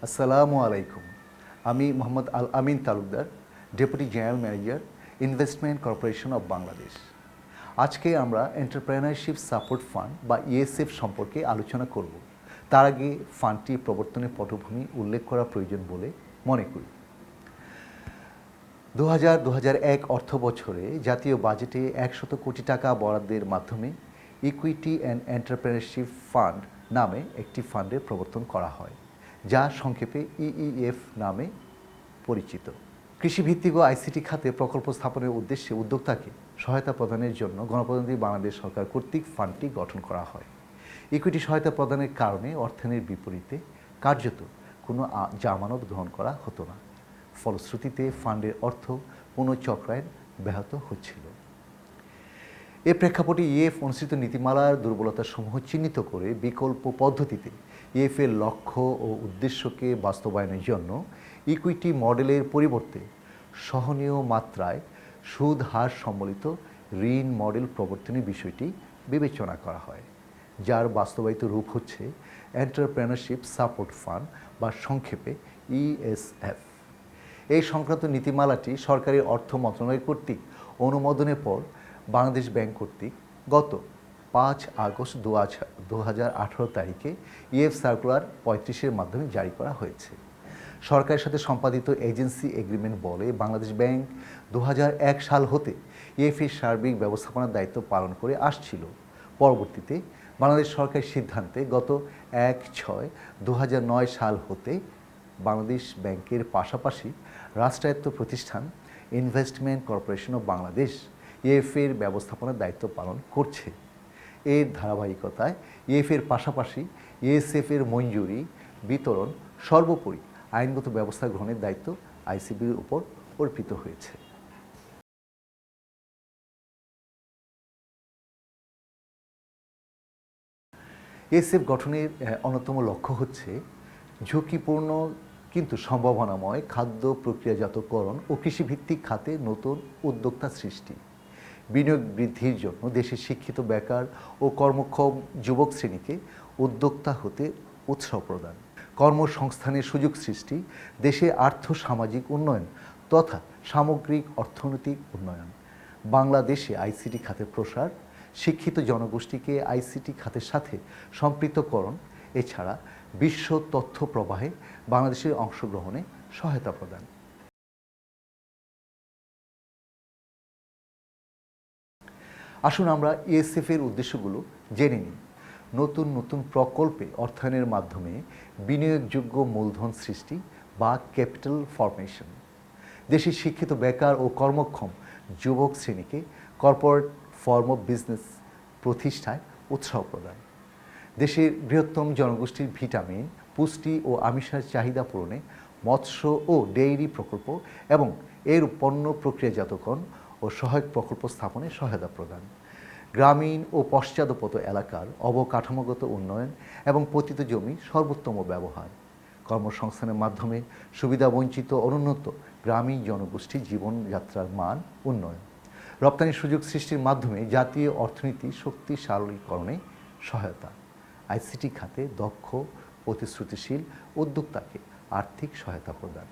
আসসালামু আলাইকুম। আমি Mohammad Al Amin Talukdar, deputy general manager, investment corporation of Bangladesh. আজকে আমরা এন্টারপ্রেনারশিপ সাপোর্ট ফান্ড বা ইএসএফ সম্পর্কে আলোচনা করব। তার আগে ফান্ডটি প্রবর্তনের পটভূমি উল্লেখ করা প্রয়োজন বলে মনে করি। 2000-2001 অর্থ বছরে জাতীয় বাজেটে 100 কোটি টাকা বরাদ্দের মাধ্যমে ইকুইটি অ্যান্ড এন্টারপ্রেনারশিপ ফান্ড নামে একটি ফান্ডের প্রবর্তন করা হয়, যা সংক্ষেপে ইইএফ নামে পরিচিত। কৃষিভিত্তিক ও আইসিটি খাতে প্রকল্প স্থাপনের উদ্দেশ্যে উদ্যোক্তাকে সহায়তা প্রদানের জন্য গণপ্রজাতন্ত্রী বাংলাদেশ সরকার কর্তৃক ফান্ডটি গঠন করা হয়। ইকুইটি সহায়তা প্রদানের কারণে অর্থায়নের বিপরীতে কার্যত কোনো জামানত গ্রহণ করা হতো না। ফলশ্রুতিতে ফান্ডের অর্থ পুনঃচক্রায়ন ব্যাহত হচ্ছিল। এ প্রেক্ষাপটে ইএফ অনুসৃত নীতিমালার দুর্বলতাসমূহ চিহ্নিত করে বিকল্প পদ্ধতিতে ইএফ এর লক্ষ্য ও উদ্দেশ্যকে বাস্তবায়নের জন্য ইকুইটি মডেলের পরিবর্তে সহনীয় মাত্রায় সুদ হার সম্বলিত ঋণ মডেল প্রবর্তনের বিষয়টি বিবেচনা করা হয়, যার বাস্তবায়িত রূপ হচ্ছে এন্টারপ্রেনারশিপ সাপোর্ট ফান্ড বা সংক্ষেপে ইএসএফ। এই সংক্রান্ত নীতিমালাটি সরকারি অর্থ মন্ত্রণালয় কর্তৃক অনুমোদনের পর বাংলাদেশ ব্যাংক কর্তৃক গত 5 আগস্ট 2018 তারিখে ইএফ সার্কুলার 35-এর মাধ্যমে জারি করা হয়েছে। সরকারের সাথে সম্পাদিত এজেন্সি এগ্রিমেন্ট বলে বাংলাদেশ ব্যাংক 2001 সাল হতে ইএফ এর সার্বিক ব্যবস্থাপনার দায়িত্ব পালন করে আসছিল। পরবর্তীতে বাংলাদেশ সরকারের সিদ্ধান্তে গত 1/6/2009 সাল হতে বাংলাদেশ ব্যাংকের পাশাপাশি রাষ্ট্রায়ত্ত প্রতিষ্ঠান investment corporation of Bangladesh EF এর ব্যবস্থাপনার দায়িত্ব পালন করছে। এর ধারাবাহিকতায় ইএফ এর পাশাপাশি ইএসএফ এর মঞ্জুরি, বিতরণ, সর্বোপরি আইনগত ব্যবস্থা গ্রহণের দায়িত্ব আইসিবির উপর অর্পিত হয়েছে। ইএসএফ গঠনের অন্যতম লক্ষ্য হচ্ছে ঝুঁকিপূর্ণ কিন্তু সম্ভাবনাময় খাদ্য প্রক্রিয়াজাতকরণ ও কৃষিভিত্তিক খাতে নতুন উদ্যোক্তা সৃষ্টি, বিনিয়োগ বৃদ্ধির জন্য দেশের শিক্ষিত বেকার ও কর্মক্ষম যুবক শ্রেণীকে উদ্যোক্তা হতে উৎসাহ প্রদান, কর্মসংস্থানের সুযোগ সৃষ্টি, দেশে আর্থ-সামাজিক উন্নয়ন তথা সামগ্রিক অর্থনৈতিক উন্নয়ন, বাংলাদেশে আইসিটি খাতের প্রসার, শিক্ষিত জনগোষ্ঠীকে আইসিটি খাতের সাথে সম্পৃক্তকরণ, এছাড়া বিশ্ব তথ্য প্রবাহে বাংলাদেশের অংশগ্রহণে সহায়তা প্রদান। আসুন আমরা ইএসএফ এর উদ্দেশ্যগুলো জেনে নিই। নতুন নতুন প্রকল্পে অর্থায়নের মাধ্যমে বিনিয়োগযোগ্য মূলধন সৃষ্টি বা ক্যাপিটাল ফরমেশন, দেশের শিক্ষিত বেকার ও কর্মক্ষম যুবক শ্রেণীকে কর্পোরেট ফর্ম অফ বিজনেস প্রতিষ্ঠায় উৎসাহ প্রদান, দেশের বৃহত্তম জনগোষ্ঠীর ভিটামিন, পুষ্টি ও আমিষের চাহিদা পূরণে মৎস্য ও ডেইরি প্রকল্প এবং এর পণ্য প্রক্রিয়াজাতকরণ ও সহায়ক প্রকল্প স্থাপনে সহায়তা প্রদান, গ্রামীণ ও পশ্চাদপদ এলাকার অবকাঠামোগত উন্নয়ন এবং পতিত জমি সর্বোত্তম ব্যবহার, কর্মসংস্থানের মাধ্যমে সুবিধাবঞ্চিত অনুন্নত গ্রামীণ জনগোষ্ঠীর জীবনযাত্রার মান উন্নয়ন, রপ্তানির সুযোগ সৃষ্টির মাধ্যমে জাতীয় অর্থনীতি শক্তিশালীকরণে সহায়তা, আইসিটি খাতে দক্ষ প্রতিশ্রুতিশীল উদ্যোক্তাকে আর্থিক সহায়তা প্রদান।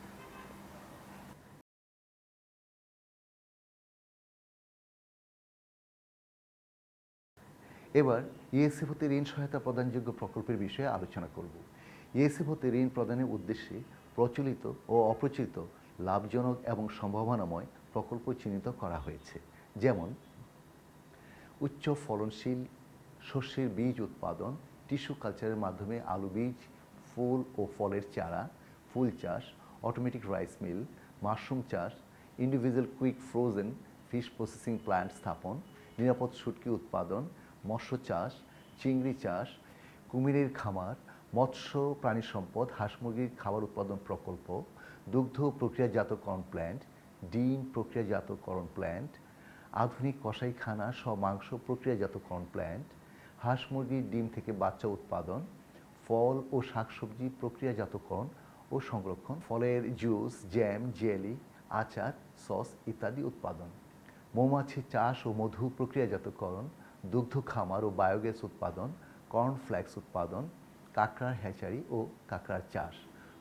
এবার ইএসএফ হতে ঋণ সহায়তা প্রদানযোগ্য প্রকল্পের বিষয়ে আলোচনা করব। ইএসএফ হতে ঋণ প্রদানের উদ্দেশ্যে প্রচলিত ও অপ্রচলিত লাভজনক এবং সম্ভাবনাময় প্রকল্প চিহ্নিত করা হয়েছে, যেমন উচ্চ ফলনশীল শস্যের বীজ উৎপাদন, টিস্যু কালচারের মাধ্যমে আলু বীজ, ফুল ও ফলের চারা, ফুল চাষ, অটোমেটিক রাইস মিল, মাশরুম চাষ, individual quick frozen fish processing plant স্থাপন, নিরাপদ শুটকি উৎপাদন, মৎস্য চাষ, চিংড়ি চাষ, কুমিরের খামার, মৎস্য প্রাণী সম্পদ, হাঁস মুরগির খাবার উৎপাদন প্রকল্প, দুগ্ধ প্রক্রিয়াজাতকরণ প্ল্যান্ট, ডিম প্রক্রিয়াজাতকরণ প্ল্যান্ট, আধুনিক কসাইখানা সহ মাংস প্রক্রিয়াজাতকরণ প্ল্যান্ট, হাঁস মুরগির ডিম থেকে বাচ্চা উৎপাদন, ফল ও শাকসবজি প্রক্রিয়াজাতকরণ ও সংরক্ষণ, ফলের জুস, জ্যাম, জেলি, আচার, সস ইত্যাদি উৎপাদন, মৌমাছি চাষ ও মধু প্রক্রিয়াজাতকরণ, দুগ্ধ খামার ও বায়োগ্যাস উৎপাদন, কর্নফ্লেক্স উৎপাদন, কাঁকড়ার হ্যাচারি ও কাঁকড়ার চাষ,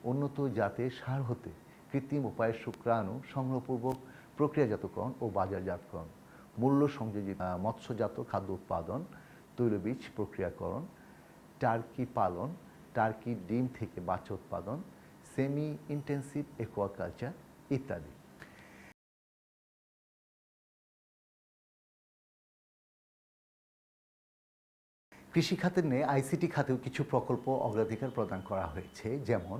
উন্নত জাতের সার হতে কৃত্রিম উপায়ে শুক্রাণু সংগ্রহপূর্বক প্রক্রিয়াজাতকরণ ও বাজারজাতকরণ, মূল্য সংযোজিত মৎস্যজাত খাদ্য উৎপাদন, তৈলবীজ প্রক্রিয়াকরণ, টার্কি পালন, টার্কি ডিম থেকে বাচ্চা উৎপাদন, সেমি ইন্টেন্সিভ অ্যাকোয়াকালচার ইত্যাদি। কৃষি খাতের নিয়ে আইসিটি খাতেও কিছু প্রকল্প অগ্রাধিকার প্রদান করা হয়েছে, যেমন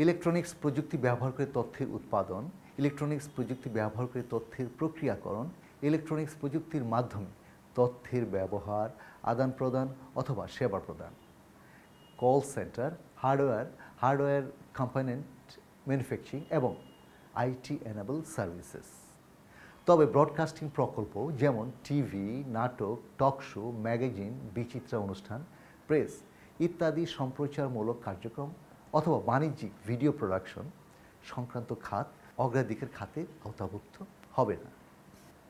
ইলেকট্রনিক্স প্রযুক্তি ব্যবহার করে তথ্যের উৎপাদন, ইলেকট্রনিক্স প্রযুক্তি ব্যবহার করে তথ্যের প্রক্রিয়াকরণ, ইলেকট্রনিক্স প্রযুক্তির মাধ্যমে তথ্যের ব্যবহার, আদান প্রদান অথবা সেবা প্রদান, call centre, hardware component manufacturing এবং আইটি এনেবল সার্ভিসেস। তবে ব্রডকাস্টিং প্রকল্প যেমন টিভি, নাটক, টক শো, ম্যাগাজিন, বিচিত্রা অনুষ্ঠান, প্রেস ইত্যাদি সম্প্রচারমূলক কার্যক্রম অথবা বাণিজ্যিক ভিডিও প্রোডাকশন সংক্রান্ত খাত অগ্রাধিকার খাতে আওতাভুক্ত হবে না।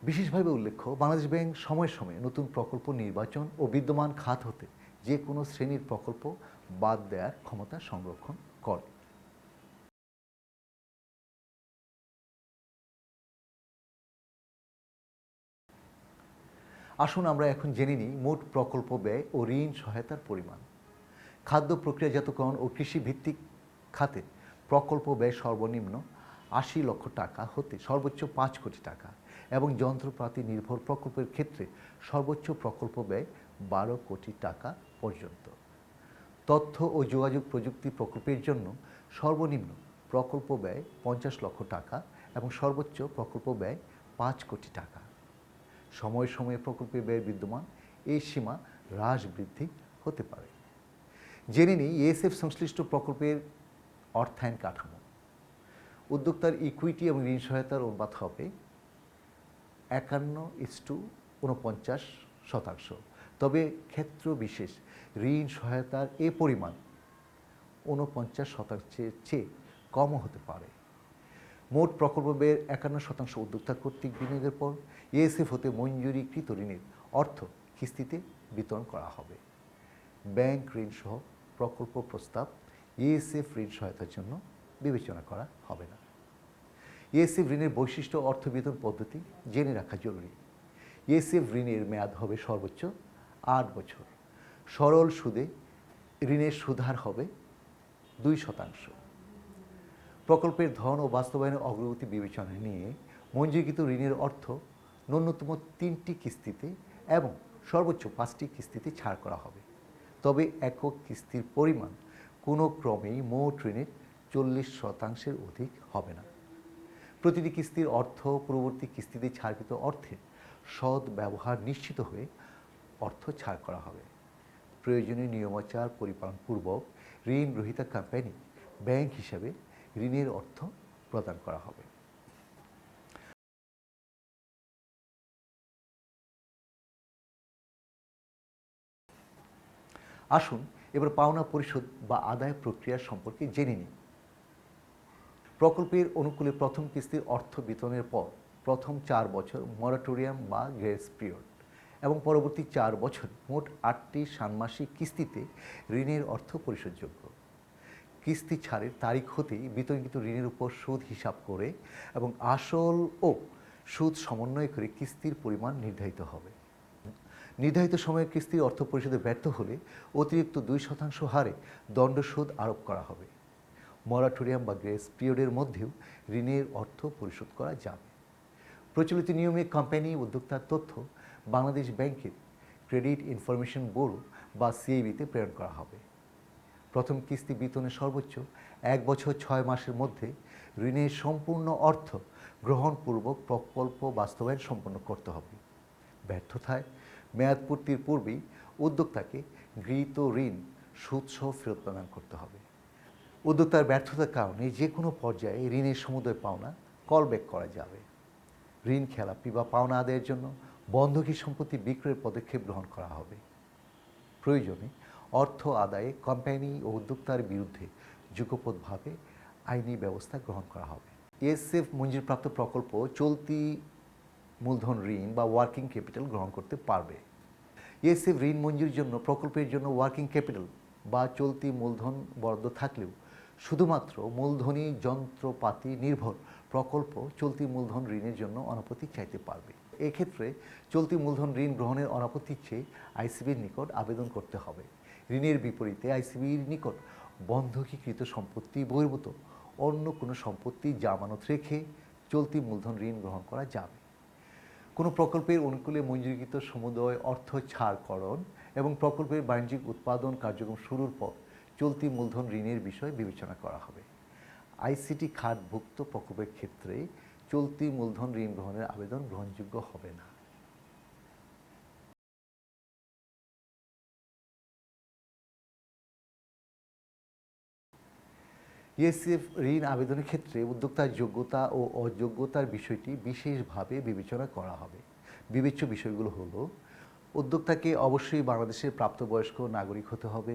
বিশেষভাবে উল্লেখ্য, বাংলাদেশ ব্যাংক সময়ে সময়ে নতুন প্রকল্প নির্বাচন ও বিদ্যমান খাত হতে যে কোনো শ্রেণীর প্রকল্প বাদ দেওয়ার ক্ষমতা সংরক্ষণ করে। আসুন আমরা এখন জেনে নিই মোট প্রকল্প ব্যয় ও ঋণ সহায়তার পরিমাণ। খাদ্য প্রক্রিয়াজাতকরণ ও কৃষিভিত্তিক খাতে প্রকল্প ব্যয় সর্বনিম্ন ৮০ লক্ষ টাকা হতে সর্বোচ্চ ৫ কোটি টাকা এবং যন্ত্রপাতি নির্ভর প্রকল্পের ক্ষেত্রে সর্বোচ্চ প্রকল্প ব্যয় ১২ কোটি টাকা পর্যন্ত। তথ্য ও যোগাযোগ প্রযুক্তি প্রকল্পের জন্য সর্বনিম্ন প্রকল্প ব্যয় ৫০ লক্ষ টাকা এবং সর্বোচ্চ প্রকল্প ব্যয় ৫ কোটি টাকা। সময়ে সময়ে প্রকল্পের ব্যয় বিদ্যমান, এই সীমা হ্রাস বৃদ্ধি হতে পারে। জেনে নিই ইএসএফ সংশ্লিষ্ট প্রকল্পের অর্থায়ন কাঠামো। উদ্যোক্তার ইকুইটি এবং ঋণ সহায়তার অনুপাত হবে ৫১:৪৯। তবে ক্ষেত্র বিশেষ ঋণ সহায়তার এ পরিমাণ ৪৯%-এর চেয়ে কমও হতে পারে। মোট প্রকল্প ব্যয়ের ৫১% উদ্যোক্তা কর্তৃক বিনিয়োগের পর ইএসএফ হতে মঞ্জুরিকৃত ঋণের অর্থ কিস্তিতে বিতরণ করা হবে। ব্যাংক ঋণ সহ প্রকল্প প্রস্তাব ইএসএফ ঋণ সহায়তার জন্য বিবেচনা করা হবে না। ইএসএফ ঋণের বৈশিষ্ট্য, অর্থ বিতরণ পদ্ধতি জেনে রাখা জরুরি। ইএসএফ ঋণের মেয়াদ হবে সর্বোচ্চ ৮ বছর। সরল সুদে ঋণের সুদহার হবে ২%। প্রকল্পের ধরন ও বাস্তবায়নের অগ্রগতি বিবেচনায় নিয়ে মঞ্জুরিকৃত ঋণের অর্থ ন্যূনতম ৩টি কিস্তিতে এবং সর্বোচ্চ 5টি কিস্তিতে ছাড় করা হবে। তবে একক কিস্তির পরিমাণ কোনো ক্রমেই মোট ঋণের 40%-এর অধিক হবে না। প্রতিটি কিস্তির অর্থ পূর্ববর্তী কিস্তিতে ছাড়কৃত অর্থের সৎ ব্যবহার নিশ্চিত হয়ে অর্থ ছাড় করা হবে। প্রয়োজনীয় নিয়মাচার পরিপালনপূর্বক ঋণ গ্রহীতা কোম্পানি ব্যাংক হিসাবে ঋণের অর্থ প্রদান করা হবে। আসুন এবার পাওনা পরিশোধ বা আদায় প্রক্রিয়া সম্পর্কে জেনে নিই। প্রকল্পের অনুকূলে প্রথম কিস্তির অর্থ বিতরণের পর প্রথম 4 বছর মরাটোরিয়াম বা গ্রেস পিরিয়ড এবং পরবর্তী 4 বছর মোট 8টি ষান্মাসিক কিস্তিতে ঋণের অর্থ পরিশোধযোগ্য। কিস্তি ছাড়ের তারিখ হতেই বিতরণকৃত ঋণের উপর সুদ হিসাব করে এবং আসল ও সুদ সমন্বয় করে কিস্তির পরিমাণ নির্ধারিত হবে। নির্ধারিত সময়ে কিস্তির অর্থ পরিশোধে ব্যর্থ হলে অতিরিক্ত 2% হারে দণ্ডসুদ আরোপ করা হবে। মরাটোরিয়াম বা গ্রেস পিরিয়ডের মধ্যেও ঋণের অর্থ পরিশোধ করা যাবে। প্রচলিত নিয়মে কোম্পানি উদ্যোক্তার তথ্য বাংলাদেশ ব্যাংকের ক্রেডিট ইনফরমেশন ব্যুরো বা সিএবিতে প্রেরণ করা হবে। প্রথম কিস্তি বিতরণের সর্বোচ্চ 1 বছর 6 মাসের মধ্যে ঋণের সম্পূর্ণ অর্থ গ্রহণপূর্বক প্রকল্প বাস্তবায়ন সম্পন্ন করতে হবে। ব্যর্থতায় মেয়াদ পূর্তির পূর্বেই উদ্যোক্তাকে গৃহীত ঋণ সুদসহ ফেরত প্রদান করতে হবে। উদ্যোক্তার ব্যর্থতার কারণে যে কোনো পর্যায়ে ঋণের সমুদয় পাওনা কলব্যাক করা যাবে। ঋণ খেলাপি বা পাওনা আদায়ের জন্য বন্ধকি সম্পত্তি বিক্রয়ের পদক্ষেপ গ্রহণ করা হবে। প্রয়োজনে অর্থ আদায়ে কোম্পানি ও উদ্যোক্তার বিরুদ্ধে যুগপৎভাবে আইনি ব্যবস্থা গ্রহণ করা হবে। ইএসএফ মঞ্জুরিপ্রাপ্ত প্রকল্প চলতি মূলধন ঋণ বা ওয়ার্কিং ক্যাপিটাল গ্রহণ করতে পারবে। ইএসএফ ঋণ মঞ্জুরির জন্য প্রকল্পের জন্য ওয়ার্কিং ক্যাপিটাল বা চলতি মূলধন বরাদ্দ থাকলেও শুধুমাত্র মূলধনী যন্ত্রপাতি নির্ভর প্রকল্প চলতি মূলধন ঋণের জন্য অনাপত্তি চাইতে পারবে। এক্ষেত্রে চলতি মূলধন ঋণ গ্রহণের অনাপত্তির চেয়ে আইসিবির নিকট আবেদন করতে হবে। ঋণের বিপরীতে আইসিবির নিকট বন্ধকীকৃত সম্পত্তি বহির্ভূত অন্য কোনো সম্পত্তি জামানত রেখে চলতি মূলধন ঋণ গ্রহণ করা যাবে। কোনো প্রকল্পের অনুকূলে মঞ্জুরিকৃত সমুদয় অর্থ ছাড়করণ এবং প্রকল্পের বাণিজ্যিক উৎপাদন কার্যক্রম শুরুর পর চলতি মূলধন ঋণের বিষয় বিবেচনা করা হবে। আইসিটি খাতভুক্ত প্রকল্পের ক্ষেত্রে চলতি মূলধন ঋণ গ্রহণের আবেদন গ্রহণযোগ্য হবে না। ইএসএফ ঋণ আবেদনের ক্ষেত্রে উদ্যোক্তার যোগ্যতা ও অযোগ্যতার বিষয়টি বিশেষভাবে বিবেচনা করা হবে। বিবেচ্য বিষয়গুলো হলো, উদ্যোক্তাকে অবশ্যই বাংলাদেশের প্রাপ্তবয়স্ক নাগরিক হতে হবে,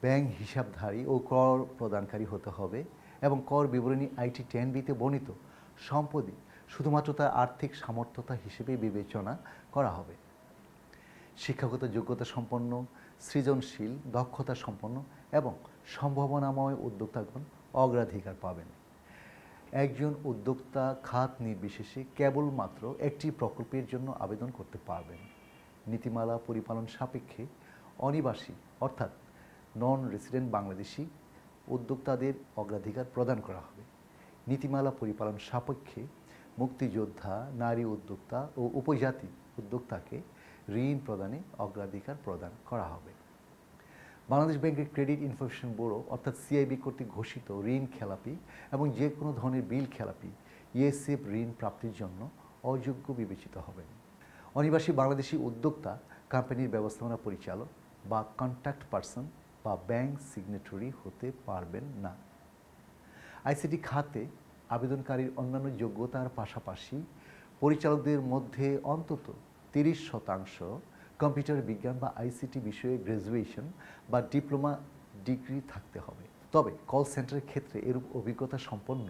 ব্যাংক হিসাবধারী ও কর প্রদানকারী হতে হবে এবং কর বিবরণী আইটি 10B-তে বর্ণিত সম্পত্তি শুধুমাত্র তার আর্থিক সামর্থ্যতা হিসেবে বিবেচনা করা হবে। শিক্ষাগত যোগ্যতা সম্পন্ন, সৃজনশীল, দক্ষতা সম্পন্ন এবং সম্ভাবনাময় উদ্যোক্তাগণ অগ্রাধিকার পাবেন। একজন উদ্যোক্তা খাত নির্বিশেষে কেবলমাত্র একটি প্রকল্পের জন্য আবেদন করতে পারবেন। নীতিমালা পরিপালন সাপেক্ষে অনিবাসী অর্থাৎ নন রেসিডেন্ট বাংলাদেশি উদ্যোক্তাদের অগ্রাধিকার প্রদান করা হবে। নীতিমালা পরিপালন সাপেক্ষে মুক্তিযোদ্ধা, নারী উদ্যোক্তা ও উপজাতি উদ্যোক্তাকে ঋণ প্রদানে অগ্রাধিকার প্রদান করা হবে। বাংলাদেশ ব্যাংকের ক্রেডিট ইনফরমেশন ব্যুরো অর্থাৎ সিআইবি কর্তৃক ঘোষিত ঋণ খেলাপি এবং যে কোনো ধরনের বিল খেলাপি ইএসএফ ঋণ প্রাপ্তির জন্য অযোগ্য বিবেচিত হবেন। অনিবাসী বাংলাদেশি উদ্যোক্তা কোম্পানির ব্যবস্থাপনা পরিচালক বা কন্ট্যাক্ট পারসন বা ব্যাংক সিগনেটরি হতে পারবেন না। আইসিটি খাতে আবেদনকারীর অন্যান্য যোগ্যতার পাশাপাশি পরিচালকদের মধ্যে অন্তত 30% কম্পিউটার বিজ্ঞান বা আইসিটি বিষয়ে গ্র্যাজুয়েশন বা ডিপ্লোমা ডিগ্রি থাকতে হবে। তবে কল সেন্টারের ক্ষেত্রে এরূপ অভিজ্ঞতা সম্পন্ন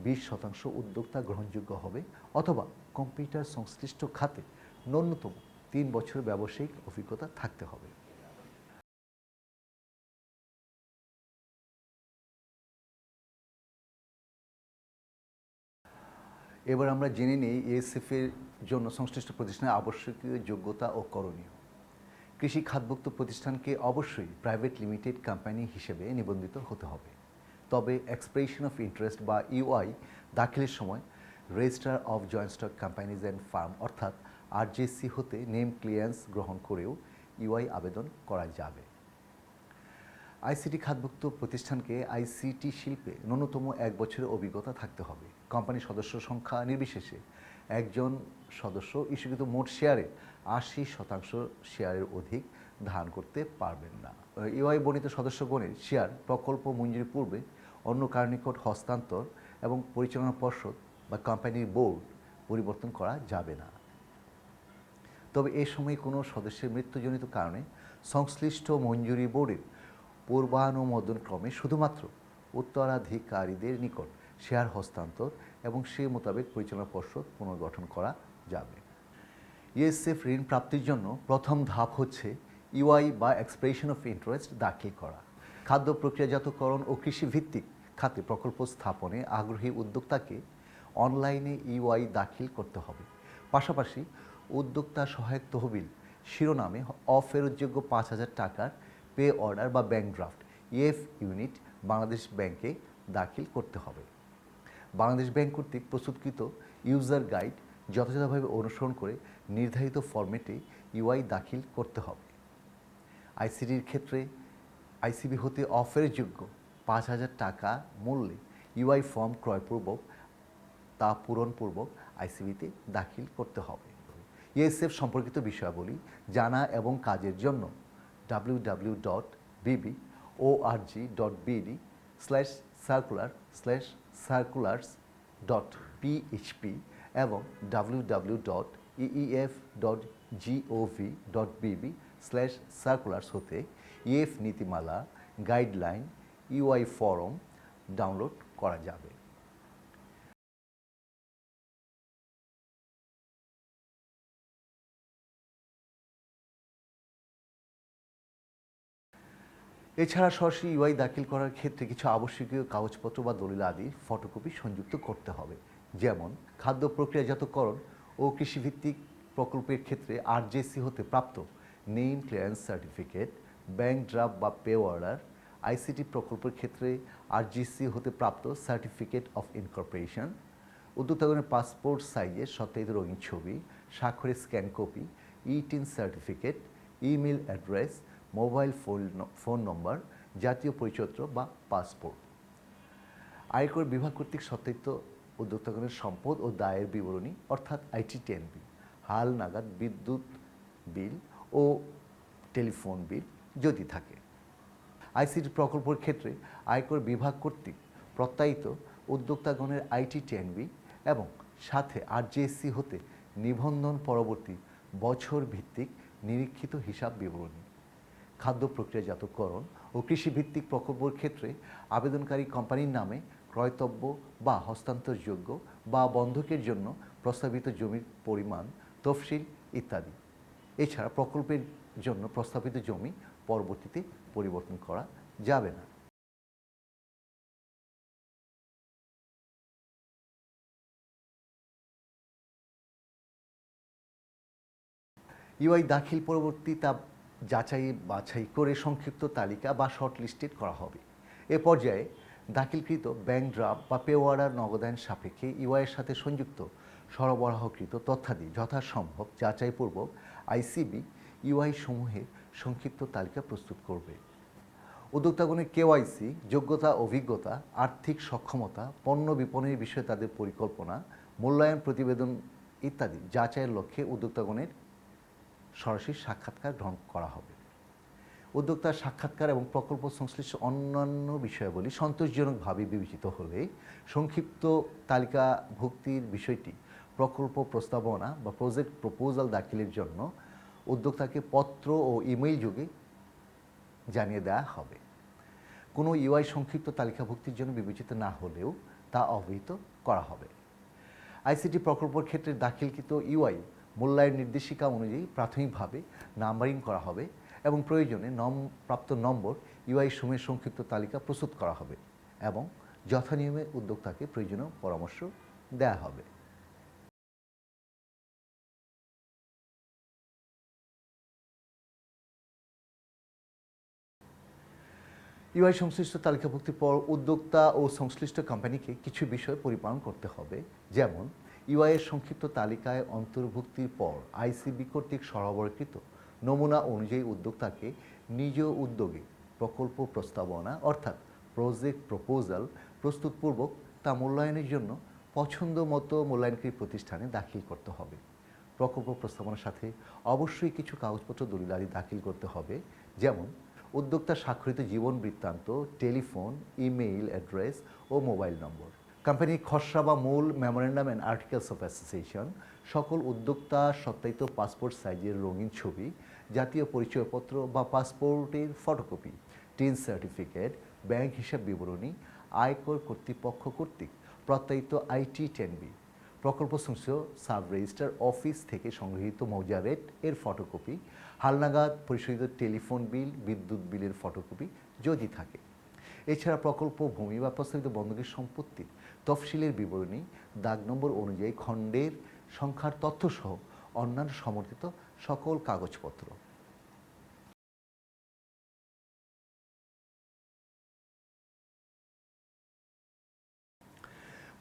20% উদ্যোক্তা গ্রহণযোগ্য হবে অথবা কম্পিউটার সংশ্লিষ্ট খাতে ন্যূনতম 3 বছর ব্যবসায়িক অভিজ্ঞতা থাকতে হবে। এবার আমরা জেনে নিই ইএসএফের জন্য সংশ্লিষ্ট প্রতিষ্ঠানের আবশ্যকীয় যোগ্যতা ও করণীয়। কৃষি খাতভুক্ত প্রতিষ্ঠানকে অবশ্যই প্রাইভেট লিমিটেড কোম্পানি হিসেবে নিবন্ধিত হতে হবে। তবে এক্সপ্রেশন অফ ইন্টারেস্ট বা ইউআই দাখিলের সময় registrar of joint stock companies and farm অর্থাৎ আরজেসি হতে নেম ক্লিয়ারেন্স গ্রহণ করেও ইউআই আবেদন করা যাবে। আইসিটি খাতভুক্ত প্রতিষ্ঠানকে আইসিটি শিল্পে ন্যূনতম 1 বছরের অভিজ্ঞতা থাকতে হবে। কোম্পানির সদস্য সংখ্যা নির্বিশেষে একজন সদস্য ইস্যুকৃত মোট শেয়ারে 80% শেয়ারের অধিক ধারণ করতে পারবেন না। ইউআই বর্ণিত সদস্যগণের শেয়ার প্রকল্প মঞ্জুরির পূর্বে অন্য কারো নিকট হস্তান্তর এবং পরিচালনা পর্ষদ বা কোম্পানির বোর্ড পরিবর্তন করা যাবে না। তবে এ সময় কোনো সদস্যের মৃত্যুজনিত কারণে সংশ্লিষ্ট মঞ্জুরি বোর্ডের পূর্বানুমোদনক্রমে শুধুমাত্র উত্তরাধিকারীদের নিকট শেয়ার হস্তান্তর এবং সে মোতাবেক পরিচালনা পর্ষদ পুনর্গঠন করা যাবে। ইএসএফ ঋণ প্রাপ্তির জন্য প্রথম ধাপ হচ্ছে ইউআই বা এক্সপ্রেশন অফ ইন্টারেস্ট দাখিল করা। খাদ্য প্রক্রিয়াজাতকরণ ও কৃষিভিত্তিক খাতে প্রকল্প স্থাপনে আগ্রহী উদ্যোক্তাকে অনলাইনে ইউআই দাখিল করতে হবে। পাশাপাশি উদ্যোক্তা সহায়ক তহবিল শিরোনামে অফেরতযোগ্য 5,000 টাকার পে অর্ডার বা bank draft EF unit Bangladesh ব্যাংকে দাখিল করতে হবে। বাংলাদেশ ব্যাংক কর্তৃক প্রস্তুতকৃত ইউজার গাইড যথাযথভাবে অনুসরণ করে নির্ধারিত ফরম্যাটে ইউআই দাখিল করতে হবে। আইসিটির ক্ষেত্রে আইসিবি হতে অফারের যোগ্য 5,000 টাকা মূল্যে ইউআই ফর্ম ক্রয়পূর্বক তা পূরণপূর্বক আইসিবিতে দাখিল করতে হবে। ইএসএফ সম্পর্কিত বিষয়াবলী জানা এবং কাজের জন্য www.bb.or.circular/circulars.php এবং www.eef.gov.bb/circulars হতে ইএফ নীতিমালা, গাইডলাইন, ইউআই ফরম ডাউনলোড করা যাবে। এছাড়া সরাসরি ইউআই দাখিল করার ক্ষেত্রে কিছু আবশ্যকীয় কাগজপত্র বা দলিল আদি ফটোকপি সংযুক্ত করতে হবে, যেমন খাদ্য প্রক্রিয়াজাতকরণ ও কৃষিভিত্তিক প্রকল্পের ক্ষেত্রে আরজেসি হতে প্রাপ্ত name clearance certificate, bank draft বা পে অর্ডার, আইসিটি প্রকল্পের ক্ষেত্রে আরজিসি হতে প্রাপ্ত সার্টিফিকেট অফ ইনকর্পোরেশন, উদ্যোক্তাগণের পাসপোর্ট সাইজের সত্যায়িত রঙিন ছবি, স্বাক্ষরের scan copy, e TIN certificate, email address, mobile phone number, জাতীয় পরিচয়পত্র বা পাসপোর্ট। আয়কর বিভাগ কর্তৃক সত্যায়িত উদ্যোক্তাগণের সম্পদ ও দায়ের বিবরণী অর্থাৎ আইটি-10B, হাল নাগাদ বিদ্যুৎ বিল ও টেলিফোন বিল যদি থাকে। আইসিটি প্রকল্পের ক্ষেত্রে আয়কর বিভাগ কর্তৃক প্রত্যায়িত উদ্যোক্তাগণের আইটি-10B এবং সাথে আরজেএসসি হতে নিবন্ধন পরবর্তী বছর ভিত্তিক নিরীক্ষিত হিসাব বিবরণী। খাদ্য প্রক্রিয়াজাতকরণ ও কৃষিভিত্তিক প্রকল্পের ক্ষেত্রে আবেদনকারী কোম্পানির নামে ক্রয়তব্য বা হস্তান্তরযোগ্য বা বন্ধকের জন্য প্রস্তাবিত জমির পরিমাণ, তফসিল ইত্যাদি। এছাড়া প্রকল্পের জন্য প্রস্তাবিত জমি পরবর্তীতে পরিবর্তন করা যাবে না। ইউআই দাখিল পরবর্তী তা যাচাই বাছাই করে সংক্ষিপ্ত তালিকা বা শর্ট লিস্টেড করা হবে। এ পর্যায়ে দাখিলকৃত ব্যাংক ড্রাফট বা পে অর্ডার নগদায়ন সাপেক্ষে ইউআইয়ের সাথে সংযুক্ত সরবরাহকৃত তথ্যাদি যথাসম্ভব যাচাইপূর্বক আইসিবি ইউআই সমূহের সংক্ষিপ্ত তালিকা প্রস্তুত করবে। উদ্যোক্তাগণের কেওয়াইসি, যোগ্যতা, অভিজ্ঞতা, আর্থিক সক্ষমতা, পণ্য বিপণনের বিষয়ে তাদের পরিকল্পনা, মূল্যায়ন প্রতিবেদন ইত্যাদি যাচাইয়ের লক্ষ্যে উদ্যোক্তাগণের সরাসরি সাক্ষাৎকার গ্রহণ করা হবে। উদ্যোক্তার সাক্ষাৎকার এবং প্রকল্প সংশ্লিষ্ট অন্যান্য বিষয়াবলী সন্তোষজনকভাবে বিবেচিত হলে সংক্ষিপ্ত তালিকাভুক্তির বিষয়টি প্রকল্প প্রস্তাবনা বা প্রজেক্ট প্রপোজাল দাখিলের জন্য উদ্যোক্তাকে পত্র ও ইমেইল যোগে জানিয়ে দেওয়া হবে। কোনো ইউআই সংক্ষিপ্ত তালিকাভুক্তির জন্য বিবেচিত না হলেও তা অবহিত করা হবে। আইসিটি প্রকল্পের ক্ষেত্রে দাখিলকৃত ইউআই মূল্যায়ন নির্দেশিকা অনুযায়ী প্রাথমিকভাবে নাম্বারিং করা হবে এবং প্রয়োজনে প্রাপ্ত নম্বর ইউআই সমূহের সংক্ষিপ্ত তালিকা প্রস্তুত করা হবে এবং যথানিয়মে উদ্যোক্তাকে প্রয়োজনীয় পরামর্শ দেওয়া হবে। ইউআই সংশ্লিষ্ট তালিকাভুক্তির পর উদ্যোক্তা ও সংশ্লিষ্ট কোম্পানিকে কিছু বিষয় পরিপালন করতে হবে, যেমন ইউআইয়ের সংক্ষিপ্ত তালিকায় অন্তর্ভুক্তির পর আইসিবি কর্তৃক সরবরাহকৃত নমুনা অনুযায়ী উদ্যোক্তাকে নিজ উদ্যোগে প্রকল্প প্রস্তাবনা অর্থাৎ প্রজেক্ট প্রপোজাল প্রস্তুতপূর্বক তা মূল্যায়নের জন্য পছন্দ মতো মূল্যায়নকারী প্রতিষ্ঠানে দাখিল করতে হবে। প্রকল্প প্রস্তাবনার সাথে অবশ্যই কিছু কাগজপত্র দলিলাদি দাখিল করতে হবে, যেমন উদ্যোক্তা স্বাক্ষরিত জীবন বৃত্তান্ত, টেলিফোন, ইমেইল অ্যাড্রেস ও মোবাইল নম্বর, কোম্পানির খসড়া বা মূল memorandum and articles of association, সকল উদ্যোক্তা সত্যায়িত পাসপোর্ট সাইজের রঙিন ছবি, জাতীয় পরিচয়পত্র বা পাসপোর্টের ফটোকপি, টিন সার্টিফিকেট, ব্যাংক হিসাব বিবরণী, আয়কর কর্তৃপক্ষ কর্তৃক প্রত্যায়িত আইটি-10B, প্রকল্প সংশ্লিষ্ট সাব রেজিস্ট্রার অফিস থেকে সংগৃহীত মৌজা রেট এর ফটোকপি, হালনাগাদ পরিশোধিত টেলিফোন বিল, বিদ্যুৎ বিলের ফটোকপি যদি থাকে। এছাড়া প্রকল্প ভূমি বা প্রস্তাবিত বন্ধকের সম্পত্তির তফসিলের বিবরণী, দাগ নম্বর অনুযায়ী খণ্ডের সংখ্যার তথ্যসহ অন্যান্য সমর্থিত সকল কাগজপত্র।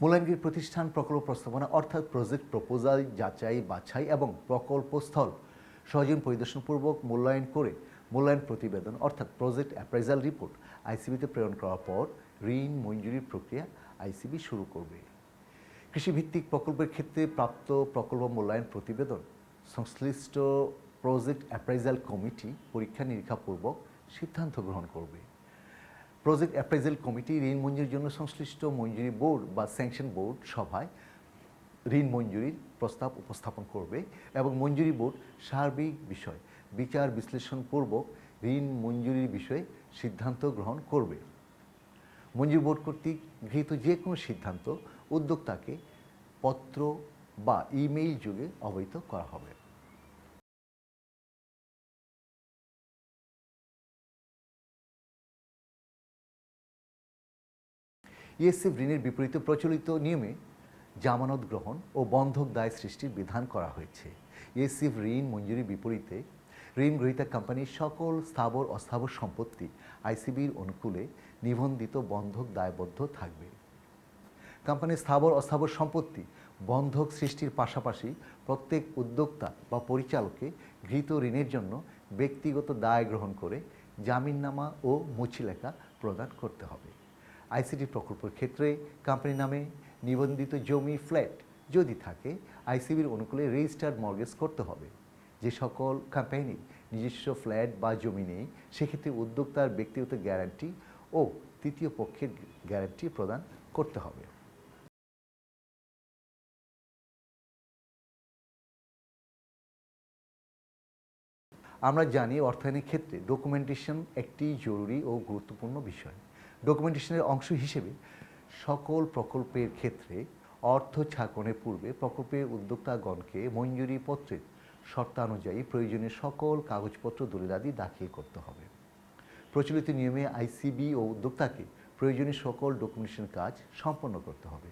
মূল্যায়নকারী প্রতিষ্ঠান প্রকল্প প্রস্তাবনা অর্থাৎ প্রজেক্ট প্রপোজাল যাচাই বাছাই এবং প্রকল্পস্থল সহজীবন পরিদর্শনপূর্বক মূল্যায়ন করে মূল্যায়ন প্রতিবেদন অর্থাৎ প্রজেক্ট অ্যাপ্রাইজাল রিপোর্ট আইসিবিতে প্রেরণ করার পর ঋণ মঞ্জুরির প্রক্রিয়া আইসিবি শুরু করবে। কৃষিভিত্তিক প্রকল্পের ক্ষেত্রে প্রাপ্ত প্রকল্প মূল্যায়ন প্রতিবেদন সংশ্লিষ্ট প্রজেক্ট অ্যাপ্রাইজাল কমিটি পরীক্ষা নিরীক্ষাপূর্বক সিদ্ধান্ত গ্রহণ করবে। প্রজেক্ট অ্যাপ্রাইজাল কমিটি ঋণ মঞ্জুরির জন্য সংশ্লিষ্ট মঞ্জুরি বোর্ড বা স্যাংশন বোর্ড সভায় ঋণ মঞ্জুরির প্রস্তাব উপস্থাপন করবে এবং মঞ্জুরি বোর্ড সার্বিক বিষয় বিচার বিশ্লেষণপূর্বক ঋণ মঞ্জুরির বিষয়ে সিদ্ধান্ত গ্রহণ করবে। মঞ্জুরি বোর্ড কর্তৃক গৃহীত যে কোনো সিদ্ধান্ত উদ্যোক্তাকে পত্র বা ইমেইল যোগে অবহিত করা হবে। ইএসএফ ঋণের বিপরীতে প্রচলিত নিয়মে জামানত গ্রহণ ও বন্ধক দায় সৃষ্টির বিধান করা হয়েছে। ইএসএফ ঋণ মঞ্জুরির বিপরীতে ঋণ গ্রহীতা কোম্পানির সকল স্থাবর অস্থাবর সম্পত্তি আইসিবির অনুকূলে নিবন্ধিত বন্ধক দায়বদ্ধ থাকবে। কোম্পানির স্থাবর অস্থাবর সম্পত্তি বন্ধক সৃষ্টির পাশাপাশি প্রত্যেক উদ্যোক্তা বা পরিচালককে গৃহীত ঋণের জন্য ব্যক্তিগত দায় গ্রহণ করে জামিননামা ও মুচিলেখা প্রদান করতে হবে। আইসিটি প্রকল্পের ক্ষেত্রে কোম্পানির নামে নিবন্ধিত জমি ফ্ল্যাট যদি থাকে আইসিবির অনুকূলে রেজিস্টার্ড মর্গেজ করতে হবে। যে সকল কোম্পানি নিজস্ব ফ্ল্যাট বা জমি নেই সেক্ষেত্রে উদ্যোক্তার ব্যক্তিগত গ্যারান্টি ও তৃতীয় পক্ষের গ্যারান্টি প্রদান করতে হবে। আমরা জানি অর্থায়নের ক্ষেত্রে ডকুমেন্টেশন একটি জরুরি ও গুরুত্বপূর্ণ বিষয়। ডকুমেন্টেশনের অংশ হিসেবে সকল প্রকল্পের ক্ষেত্রে অর্থ ছাড়পণের পূর্বে প্রকল্পের উদ্যোক্তাগণকে মঞ্জুরি পত্রের শর্তানুযায়ী প্রয়োজনীয় সকল কাগজপত্র দলিলাদি দাখিল করতে হবে। প্রচলিত নিয়মে আইসিবি ও উদ্যোক্তাকে প্রয়োজনীয় সকল ডকুমেন্টেশন কাজ সম্পন্ন করতে হবে।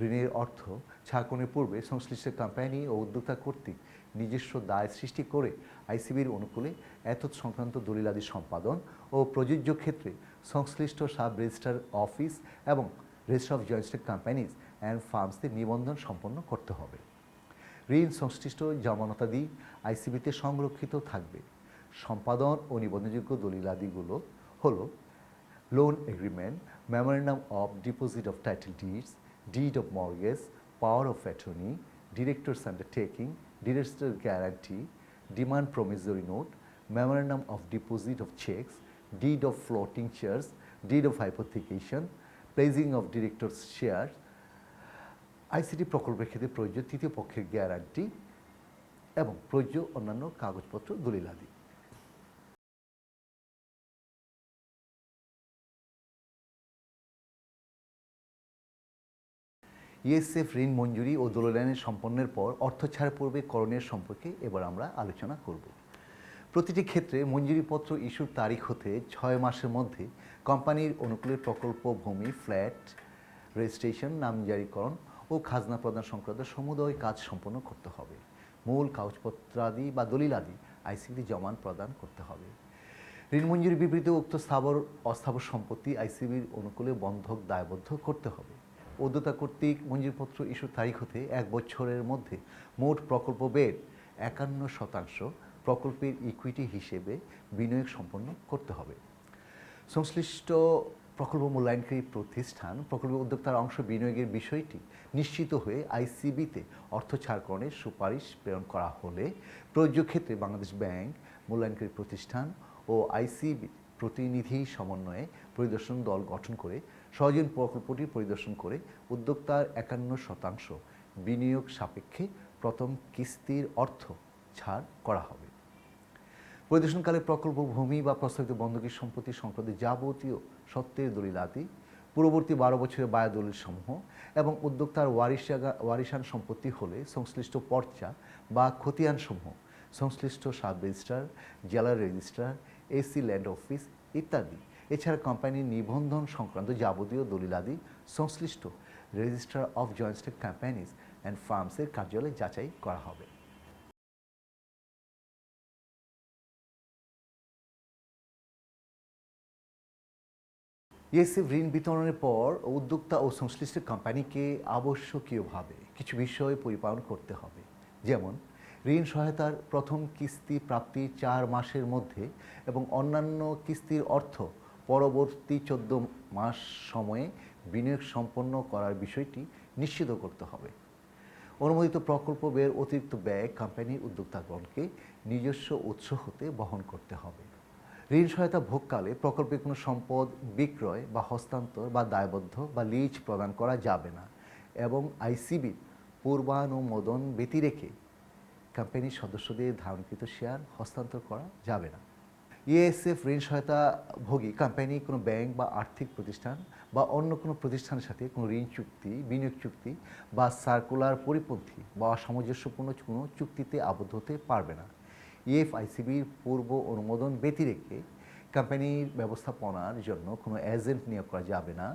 ঋণের অর্থ ছাড়পণের পূর্বে সংশ্লিষ্ট কোম্পানি ও উদ্যোক্তা কর্তৃক নিজস্ব দায় সৃষ্টি করে আইসিবির অনুকূলে এতৎ সংক্রান্ত দলিলাদি সম্পাদন ও প্রযোজ্য ক্ষেত্রে সংশ্লিষ্ট সাব রেজিস্ট্রার অফিস এবং registrar of joint stock companies and ফার্মসদের নিবন্ধন সম্পন্ন করতে হবে। ঋণ সংশ্লিষ্ট জামানতাদি আইসিবিতে সংরক্ষিত থাকবে। সম্পাদন ও নিবন্ধনযোগ্য দলিলাদিগুলো হলো loan agreement, memorandum of deposit of title deeds, deed of mortgage, power of attorney, director's undertaking, director's guarantee, demand promissory note, memorandum of deposit of checks, deed of floating shares, deed of hypothecation, placing of director's shares, ICT প্রকল্পের ক্ষেত্রে প্রযোজ্য তৃতীয় পক্ষের guarantee এবং প্রযোজ্য অন্যান্য কাগজপত্র দলিলাদি। ইএসএফ ঋণ মঞ্জুরি ও দলিলায়নের সম্পন্নের পর অর্থ ছাড় পূর্বে করণীয় সম্পর্কে এবার আমরা আলোচনা করব। প্রতিটি ক্ষেত্রে মঞ্জুরিপত্র ইস্যুর তারিখ হতে 6 মাসের মধ্যে কোম্পানির অনুকূলে প্রকল্প ভূমি, ফ্ল্যাট, রেজিস্ট্রেশন, নামজারিকরণ ও খাজনা প্রদান সংক্রান্ত সমুদয় কাজ সম্পন্ন করতে হবে। মূল কাগজপত্রাদি বা দলিলাদি আইসিবি জমান প্রদান করতে হবে। ঋণ মঞ্জুরির বিপরীতে উক্ত স্থাবর অস্থাবর সম্পত্তি আইসিবির অনুকূলে বন্ধক দায়বদ্ধ করতে হবে। উদ্যোক্তা কর্তৃক মঞ্জুরিপত্র ইস্যুর তারিখ হতে 1 বছরের মধ্যে মোট প্রকল্প ব্যয়ের 51% প্রকল্পের ইকুইটি হিসেবে বিনিয়োগ সম্পন্ন করতে হবে। সংশ্লিষ্ট প্রকল্প মূল্যায়নকারী প্রতিষ্ঠান প্রকল্প উদ্যোক্তার অংশ বিনিয়োগের বিষয়টি নিশ্চিত হয়ে আইসিবিতে অর্থ ছাড়করণের সুপারিশ প্রেরণ করা হলে প্রযোজ্য ক্ষেত্রে বাংলাদেশ ব্যাংক, মূল্যায়নকারী প্রতিষ্ঠান ও আইসিবি প্রতিনিধি সমন্বয়ে পরিদর্শন দল গঠন করে সহজীন প্রকল্পটি পরিদর্শন করে উদ্যোক্তার 51% বিনিয়োগ সাপেক্ষে প্রথম কিস্তির অর্থ ছাড় করা হবে। পরিদর্শনকালে প্রকল্প ভূমি বা প্রস্তাবিত বন্ধকি সম্পত্তি সংক্রান্ত যাবতীয় সত্ত্বের দলিলাদি, পূর্ববর্তী 12 বছরের বায়া দলিল সমূহ এবং উদ্যোক্তার ওয়ারিশান সম্পত্তি হলে সংশ্লিষ্ট পর্চা বা খতিয়ান সমূহ সংশ্লিষ্ট সাব রেজিস্ট্রার, জেলা রেজিস্ট্রার, এসি ল্যান্ড অফিস ইত্যাদি, এছাড়া কোম্পানির নিবন্ধন সংক্রান্ত যাবতীয় দলিলাদি সংশ্লিষ্ট registrar of joint stock companies and ফার্মসের কার্যালয়ে যাচাই করা হবে। ইএসএফ ঋণ বিতরণের পর উদ্যোক্তা ও সংশ্লিষ্ট কোম্পানিকে আবশ্যকীয়ভাবে কিছু বিষয় পরিপালন করতে হবে, যেমন ঋণ সহায়তার প্রথম কিস্তি প্রাপ্তির 4 মাসের মধ্যে এবং অন্যান্য কিস্তির অর্থ পরবর্তী 14 মাস সময়ে বিনিয়োগ সম্পন্ন করার বিষয়টি নিশ্চিত করতে হবে। অনুমোদিত প্রকল্প ব্যয়ের অতিরিক্ত ব্যয় কোম্পানির উদ্যোক্তাগণকে নিজস্ব উৎস হতে বহন করতে হবে। ঋণ সহায়তা ভোগকালে প্রকল্পে কোনো সম্পদ বিক্রয় বা হস্তান্তর বা দায়বদ্ধ বা লিজ প্রদান করা যাবে না এবং আইসিবির পূর্বানুমোদন ব্যতিরেকে কোম্পানির সদস্যদের ধারণকৃত শেয়ার হস্তান্তর করা যাবে না। ইএসএফ ঋণ সহায়তা ভোগী কোম্পানি কোনো ব্যাংক বা আর্থিক প্রতিষ্ঠান বা অন্য কোনো প্রতিষ্ঠানের সাথে কোনো ঋণ চুক্তি, বিনিয়োগ চুক্তি বা সার্কুলার পরিপন্থী বা সামঞ্জস্যপূর্ণ কোনো চুক্তিতে আবদ্ধ হতে পারবে না। আইসিবির পূর্ব অনুমোদন ব্যতিরেকে কোম্পানির ব্যবস্থাপনার জন্য কোনো এজেন্ট নিয়োগ করা যাবে না।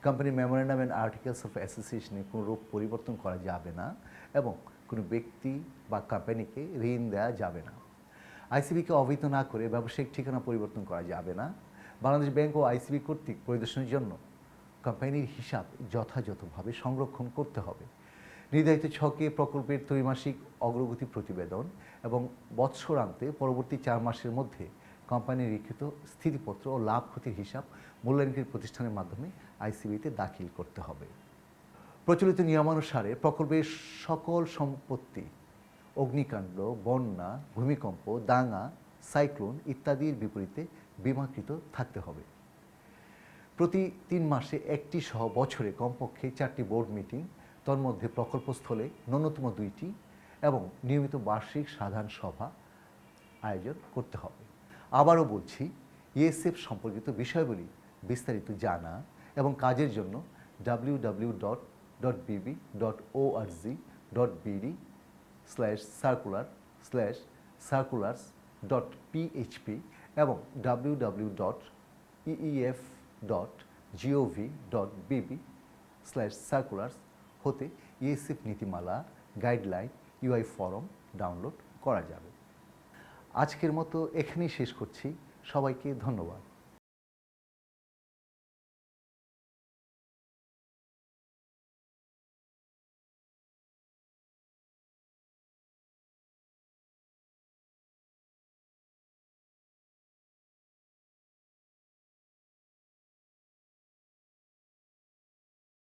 Company memorandum and articles of অ্যাসোসিয়েশনে কোনো রূপ পরিবর্তন করা যাবে না এবং কোনো ব্যক্তি বা কোম্পানিকে ঋণ দেওয়া যাবে না। আইসিবিকে অবহিত না করে ব্যবসায়িক ঠিকানা পরিবর্তন করা যাবে না। বাংলাদেশ ব্যাংক ও আইসিবি কর্তৃক পরিদর্শনের জন্য কোম্পানির হিসাব যথাযথভাবে সংরক্ষণ করতে হবে। নির্ধারিত ছকে প্রকল্পের ত্রৈমাসিক অগ্রগতি প্রতিবেদন এবং বৎসরান্তে পরবর্তী 4 মাসের মধ্যে কোম্পানির লিখিত স্থিতিপত্র ও লাভ ক্ষতির হিসাব মূল্যায়নকারী প্রতিষ্ঠানের মাধ্যমে আইসিবিতে দাখিল করতে হবে। প্রচলিত নিয়মানুসারে প্রকল্পের সকল সম্পত্তি অগ্নিকাণ্ড, বন্যা, ভূমিকম্প, দাঙ্গা, সাইক্লোন ইত্যাদির বিপরীতে বীমাকৃত থাকতে হবে। প্রতি 3 মাসে একটি সহ বছরে কমপক্ষে 4টি বোর্ড মিটিং, তন্মধ্যে প্রকল্পস্থলে ন্যূনতম 2টি এবং নিয়মিত বার্ষিক সাধারণ সভা আয়োজন করতে হবে। আবারও বলছি, ইএসএফ সম্পর্কিত বিষয়গুলি বিস্তারিত জানা এবং কাজের জন্য www.bb.org.bd/circulars/circulars.php এবং www.eef.gov.bb/circulars হতে ইএসএফ নীতিমালা, গাইডলাইন, ইউআই ফরম ডাউনলোড করা যাবে। আজকের মতো এখানেই শেষ করছি। সবাইকে ধন্যবাদ।